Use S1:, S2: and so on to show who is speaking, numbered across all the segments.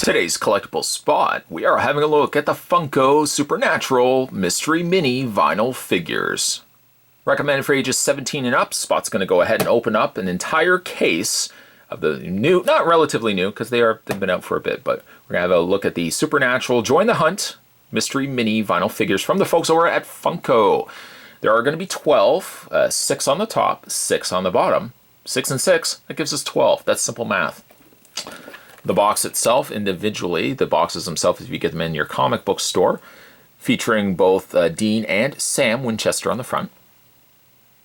S1: today's collectible spot, we are having a look at the Funko Supernatural Mystery Mini vinyl figures. Recommended for ages 17 and up. Spot's going to go ahead and open up an entire case of the new, not relatively new, because they've been out for a bit, but we're going to have a look at the Supernatural Join the Hunt Mystery Mini vinyl figures from the folks over at Funko. There are going to be 12, 6 on the top, 6 on the bottom. 6 and 6, that gives us 12. That's simple math. The box itself, individually, the boxes themselves, if you get them in your comic book store, featuring both Dean and Sam Winchester on the front.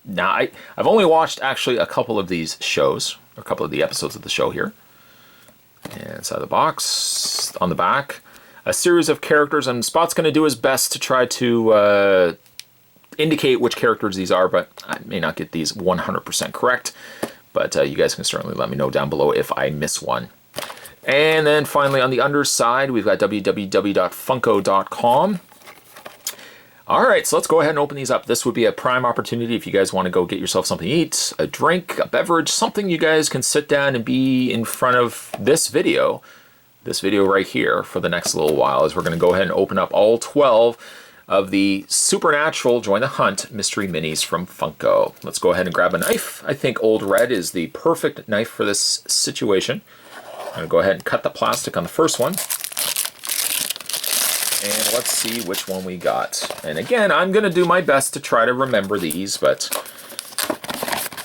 S1: Now, I've only watched actually a couple of these shows, or a couple of the episodes of the show here. And inside the box, on the back, a series of characters, and Spot's going to do his best to try to indicate which characters these are, but I may not get these 100% correct. But you guys can certainly let me know down below if I miss one. And then finally on the underside, we've got www.funko.com. All right, so let's go ahead and open these up. This would be a prime opportunity if you guys want to go get yourself something to eat, a drink, a beverage, something you guys can sit down and be in front of this video right here for the next little while, as we're going to go ahead and open up all 12 of the Supernatural Join the Hunt Mystery Minis from Funko. Let's go ahead and grab a knife. I think Old Red is the perfect knife for this situation. I'm going to go ahead and cut the plastic on the first one. And let's see which one we got. And again, I'm going to do my best to try to remember these, but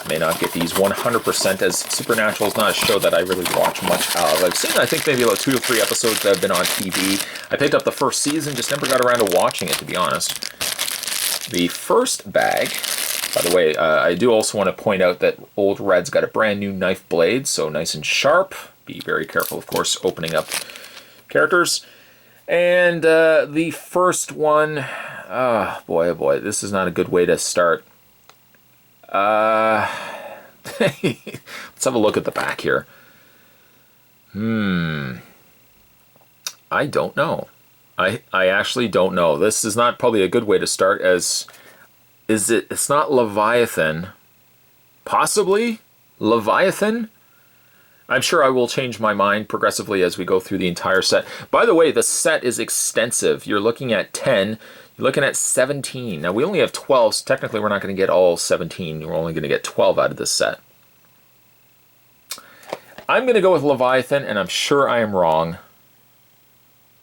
S1: may not get these 100%, as Supernatural is not a show that I really watch much of. I've seen, I think, maybe about 2 or 3 episodes that have been on TV. I picked up the first season, just never got around to watching it, to be honest. The first bag, by the way, I do also want to point out that Old Red's got a brand new knife blade, so nice and sharp. Be very careful, of course, opening up characters. And the first one, oh boy, this is not a good way to start. Let's have a look at the back here. I don't know. I actually don't know. This is not probably a good way to start, as it's not Leviathan. Possibly Leviathan? I'm sure I will change my mind progressively as we go through the entire set. By the way, the set is extensive. You're looking at 10, you're looking at 17. Now, we only have 12, so technically we're not going to get all 17. We're only going to get 12 out of this set. I'm going to go with Leviathan, and I'm sure I am wrong.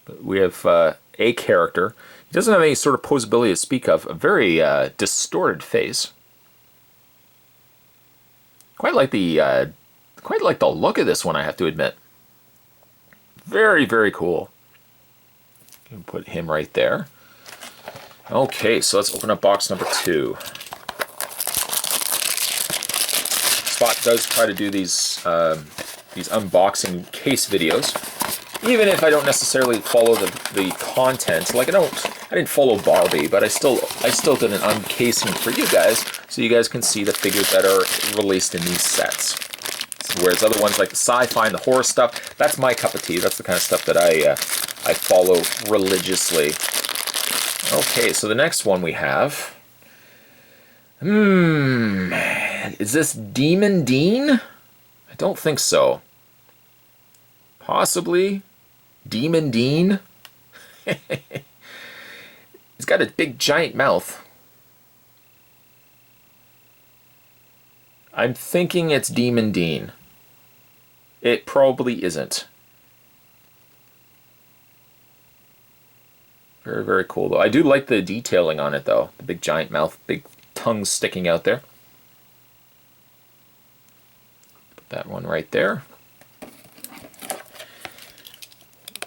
S1: But we have a character. He doesn't have any sort of posability to speak of. A very distorted face. Quite like the look of this one, I have to admit. Very, very cool. You can put him right there. Okay, so let's open up box number 2. Spot does try to do these unboxing case videos, even if I don't necessarily follow the content. Like I didn't follow Barbie, but I still did an uncasing for you guys, so you guys can see the figures that are released in these sets. Whereas other ones like the sci-fi and the horror stuff, that's my cup of tea. That's the kind of stuff that I follow religiously. Okay, so the next one we have. Is this Demon Dean? I don't think so. Possibly Demon Dean. He's got a big giant mouth. I'm thinking it's Demon Dean. It probably isn't. Very, very cool, though. I do like the detailing on it, though. The big giant mouth, big tongue sticking out there. Put that one right there.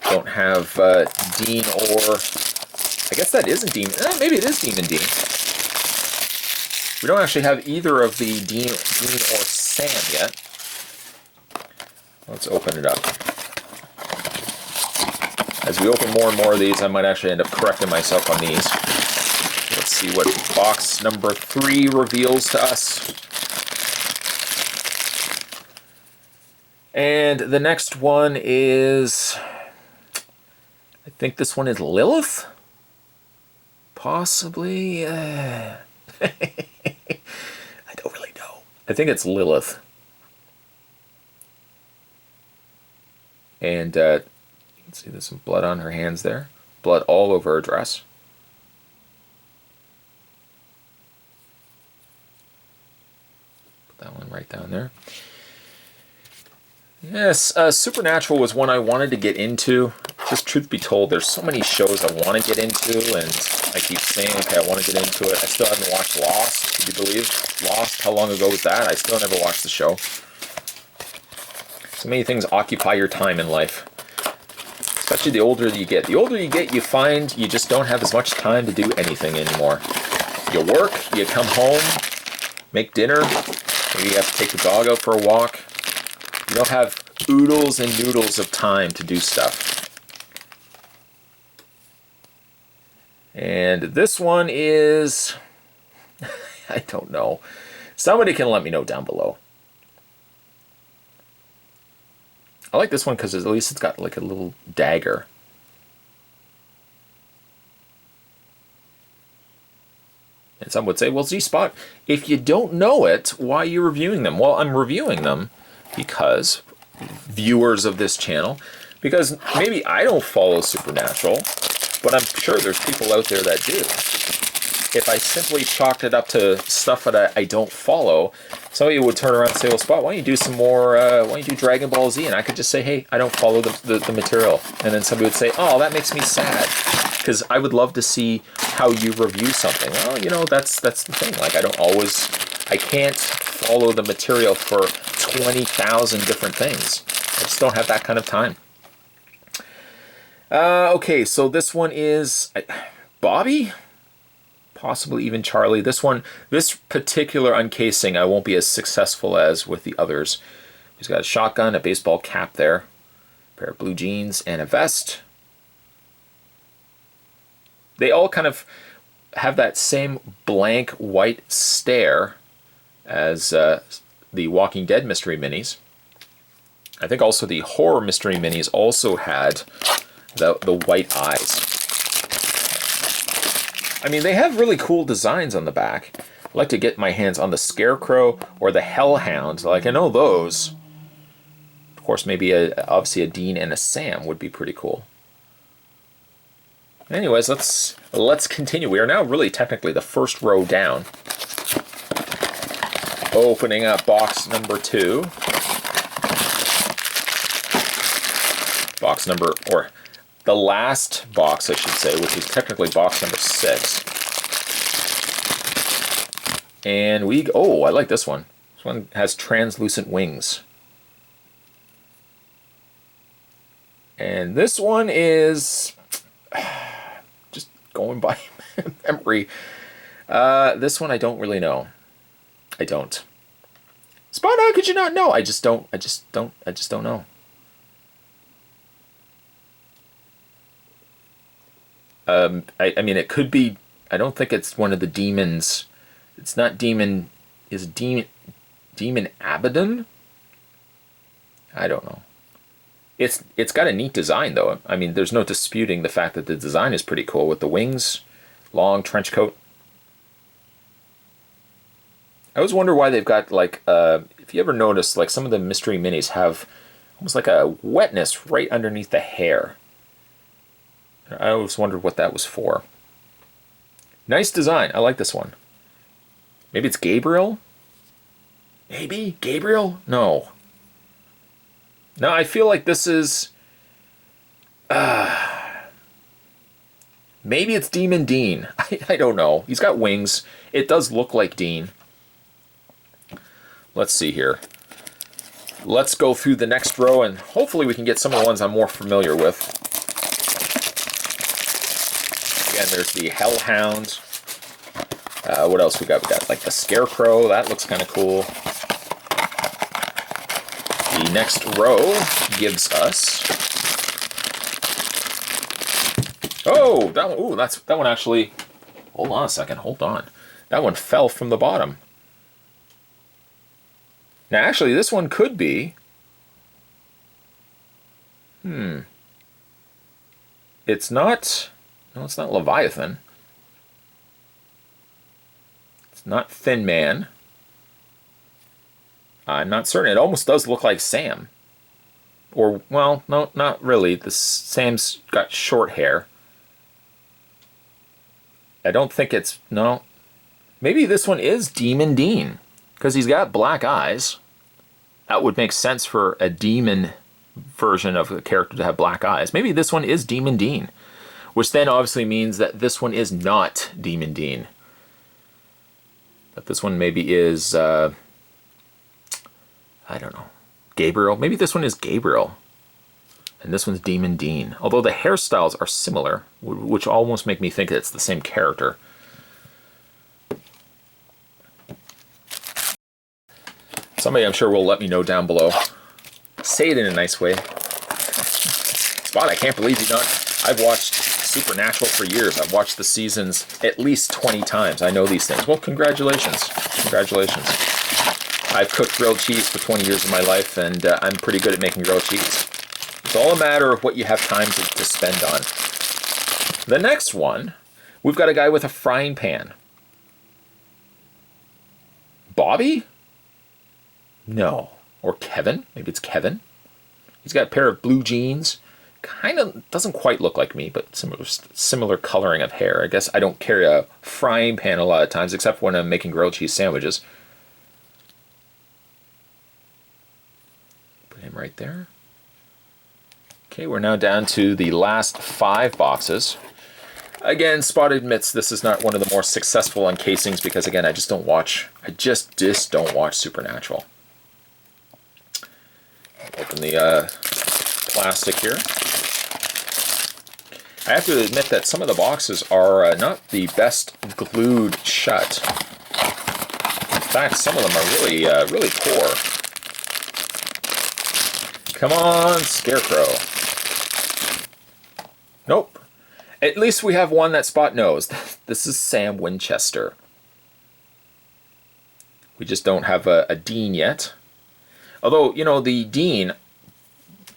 S1: Don't have Dean or... I guess that isn't Demon... maybe it is Demon Dean. We don't actually have either of the Dean or Sam yet. Let's open it up. As we open more and more of these, I might actually end up correcting myself on these. Let's see what box number 3 reveals to us. And the next one is... I think this one is Lilith? Possibly? I don't really know. I think it's Lilith. And Let's see, there's some blood on her hands there. Blood all over her dress. Put that one right down there. Yes, Supernatural was one I wanted to get into. Just truth be told, there's so many shows I want to get into, and I keep saying, okay, I want to get into it. I still haven't watched Lost. Could you believe Lost? How long ago was that? I still never watched the show. So many things occupy your time in life. Especially the older you get. The older you get, you find you just don't have as much time to do anything anymore. You work, you come home, make dinner, maybe you have to take the dog out for a walk. You don't have oodles and noodles of time to do stuff. And this one is... I don't know. Somebody can let me know down below. I like this one because at least it's got like a little dagger. And some would say, well, Z-Spot, if you don't know it, why are you reviewing them? Well, I'm reviewing them because viewers of this channel, because maybe I don't follow Supernatural, but I'm sure there's people out there that do. If I simply chalked it up to stuff that I don't follow, somebody would turn around and say, well, Spot, why don't you do some more, why don't you do Dragon Ball Z? And I could just say, hey, I don't follow the material. And then somebody would say, oh, that makes me sad. Because I would love to see how you review something. Well, you know, that's the thing. Like, I can't follow the material for 20,000 different things. I just don't have that kind of time. Okay, so this one is Bobby? Possibly even Charlie. This particular uncasing, I won't be as successful as with the others. He's got a shotgun, a baseball cap there, a pair of blue jeans, and a vest. They all kind of have that same blank white stare as the Walking Dead mystery minis. I think also the horror mystery minis also had the white eyes. I mean, they have really cool designs on the back. I'd like to get my hands on the Scarecrow or the Hellhound. Like, I know those. Of course, maybe obviously a Dean and a Sam would be pretty cool. Anyways, let's continue. We are now really technically the first row down. Opening up box number 2. Box number, or the last box, I should say, which is technically box number 6. And oh, I like this one. This one has translucent wings. And this one is... just going by memory. This one I don't really know. I don't. Spot, how could you not know? I just don't know. I mean, it could be. I don't think it's one of the demons. It's not demon. Is demon Abaddon? I don't know. It's got a neat design though. I mean, there's no disputing the fact that the design is pretty cool with the wings, long trench coat. I always wonder why they've got like. If you ever notice, like some of the mystery minis have almost like a wetness right underneath the hair. I always wondered what that was for. Nice design. I like this one. Maybe it's Gabriel? Maybe? Gabriel? No. No, I feel like this is... maybe it's Demon Dean. I don't know. He's got wings. It does look like Dean. Let's see here. Let's go through the next row, and hopefully we can get some of the ones I'm more familiar with. Again, there's the Hellhound. What else we got? We got like the Scarecrow. That looks kind of cool. The next row gives us... oh, that one, ooh, that one actually... hold on a second, hold on. That one fell from the bottom. Now, actually, this one could be... It's not... no, it's not Leviathan. It's not Thin Man. I'm not certain. It almost does look like Sam. Or, well, no, not really. The Sam's got short hair. I don't think it's, no. Maybe this one is Demon Dean, because he's got black eyes. That would make sense for a demon version of a character to have black eyes. Maybe this one is Demon Dean, which then obviously means that this one is not Demon Dean. But this one maybe is, I don't know, Gabriel. Maybe this one is Gabriel. And this one's Demon Dean. Although the hairstyles are similar, which almost make me think it's the same character. Somebody I'm sure will let me know down below. Say it in a nice way. Spot, I can't believe you don't. I've watched Supernatural for years. I've watched the seasons at least 20 times. I know these things. Well, congratulations. Congratulations. I've cooked grilled cheese for 20 years of my life, and I'm pretty good at making grilled cheese. It's all a matter of what you have time to spend on. The next one, we've got a guy with a frying pan. Bobby? No. Or Kevin. Maybe it's Kevin. He's got a pair of blue jeans. Kind of doesn't quite look like me, but similar coloring of hair. I guess I don't carry a frying pan a lot of times, except when I'm making grilled cheese sandwiches. Put him right there. Okay, we're now down to the last 5 boxes. Again, Spot admits this is not one of the more successful uncasings because, again, I just don't watch Supernatural. Open the plastic here. I have to admit that some of the boxes are not the best glued shut. In fact, some of them are really, really poor. Come on, Scarecrow. Nope. At least we have one that Spot knows. This is Sam Winchester. We just don't have a Dean yet. Although, you know, the Dean,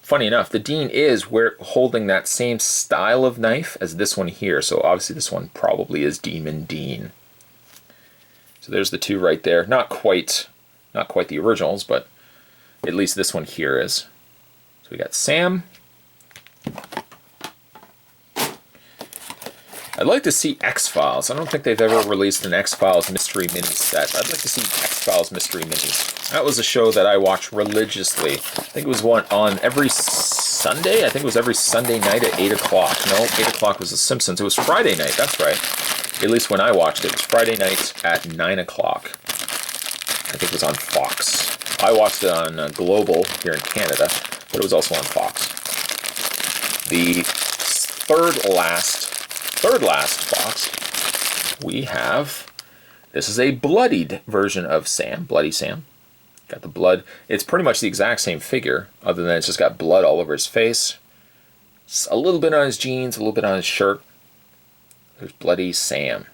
S1: funny enough, the Dean is holding that same style of knife as this one here. So obviously this one probably is Demon Dean. So there's the 2 right there. Not quite the originals, but at least this one here is. So we got Sam. I'd like to see X-Files. I don't think they've ever released an X-Files Mystery Mini set. I'd like to see X-Files Mystery Minis. That was a show that I watched religiously. I think it was one on every Sunday. I think it was every Sunday night at 8 o'clock. No, 8 o'clock was The Simpsons. It was Friday night, that's right. At least when I watched it, it was Friday night at 9 o'clock. I think it was on Fox. I watched it on Global here in Canada, but it was also on Fox. The third last box, we have, this is a bloodied version of Sam, Bloody Sam. Got the blood. It's pretty much the exact same figure, other than it's just got blood all over his face. It's a little bit on his jeans, a little bit on his shirt. There's Bloody Sam.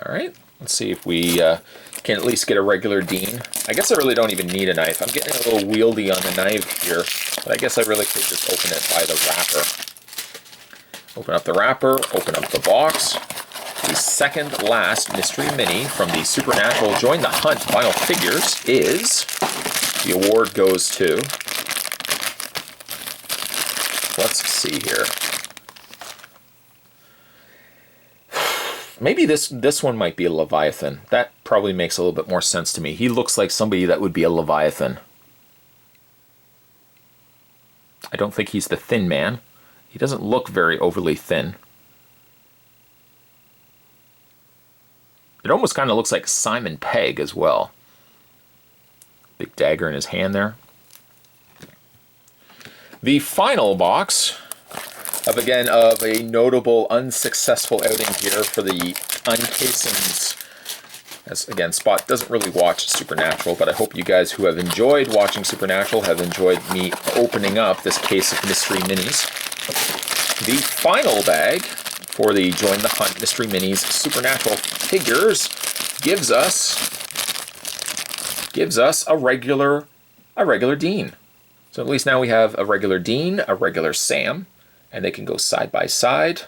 S1: Alright, let's see if we can at least get a regular Dean. I guess I really don't even need a knife. I'm getting a little wieldy on the knife here, but I guess I really could just open it by the wrapper. Open up the wrapper, open up the box. The second last Mystery Mini from the Supernatural Join the Hunt vinyl figures is, the award goes to, let's see here. Maybe this one might be a Leviathan. That probably makes a little bit more sense to me. He looks like somebody that would be a Leviathan. I don't think he's the Thin Man. He doesn't look very overly thin. It almost kind of looks like Simon Pegg as well. Big dagger in his hand there. The final box of a notable unsuccessful outing here for the uncasings. As again, Spot doesn't really watch Supernatural, but I hope you guys who have enjoyed watching Supernatural have enjoyed me opening up this case of Mystery Minis. The final bag for the Join the Hunt Mystery Minis Supernatural figures gives us a regular Dean. So at least now we have a regular Dean, a regular Sam, and they can go side by side,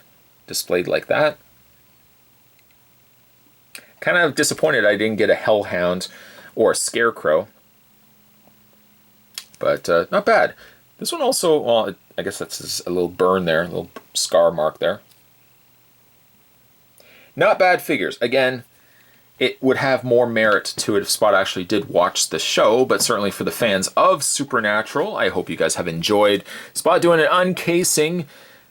S1: displayed like that. Kind of disappointed I didn't get a Hellhound or a Scarecrow. But not bad. This one also, well, I guess that's a little burn there, a little scar mark there. Not bad figures. Again, it would have more merit to it if Spot actually did watch the show, but certainly for the fans of Supernatural, I hope you guys have enjoyed Spot doing an uncasing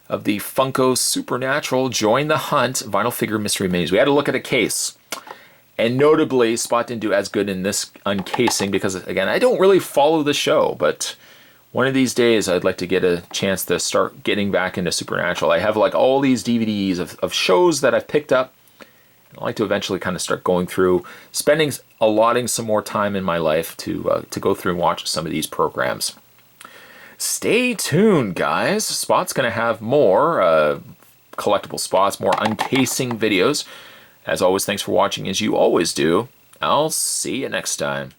S1: of the Funko Supernatural Join the Hunt vinyl figure mystery minis. We had to look at a case. And notably, Spot didn't do as good in this uncasing because, again, I don't really follow the show, but one of these days I'd like to get a chance to start getting back into Supernatural. I have like all these DVDs of shows that I've picked up. I'd like to eventually kind of start going through, allotting some more time in my life to go through and watch some of these programs. Stay tuned, guys. Spot's going to have more collectible Spots, more uncasing videos. As always, thanks for watching as you always do. I'll see you next time.